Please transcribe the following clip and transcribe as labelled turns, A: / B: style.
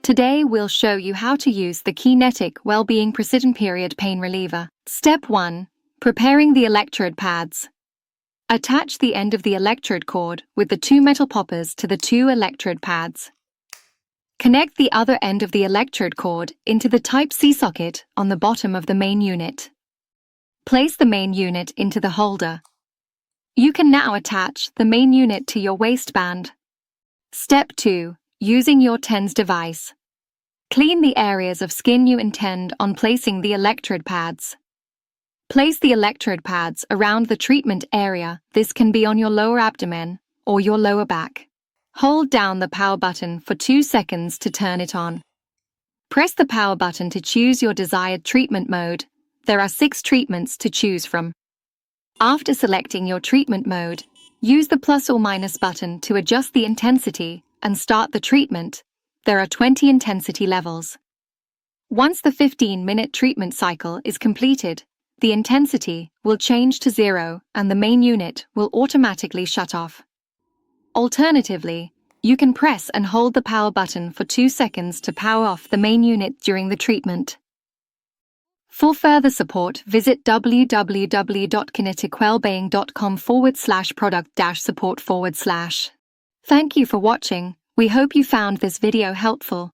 A: Today we'll show you how to use the Kinetik Wellbeing Precision Period Pain Reliever. Step 1. Preparing the electrode pads. Attach the end of the electrode cord with the 2 metal poppers to the 2 electrode pads. Connect the other end of the electrode cord into the Type-C socket on the bottom of the main unit. Place the main unit into the holder. You can now attach the main unit to your waistband. Step 2. Using your TENS device. Clean the areas of skin you intend on placing the electrode pads. Place the electrode pads around the treatment area. This can be on your lower abdomen or your lower back. Hold down the power button for 2 seconds to turn it on. Press the power button to choose your desired treatment mode. There are 6 treatments to choose from. After selecting your treatment mode, use the plus or minus button to adjust the intensity and start the treatment. There are 20 intensity levels. Once the 15-minute treatment cycle is completed, the intensity will change to 0 and the main unit will automatically shut off. Alternatively, you can press and hold the power button for 2 seconds to power off the main unit during the treatment. For further support, visit www.kinetikwellbeing.com/product-support/. Thank you for watching. We hope you found this video helpful.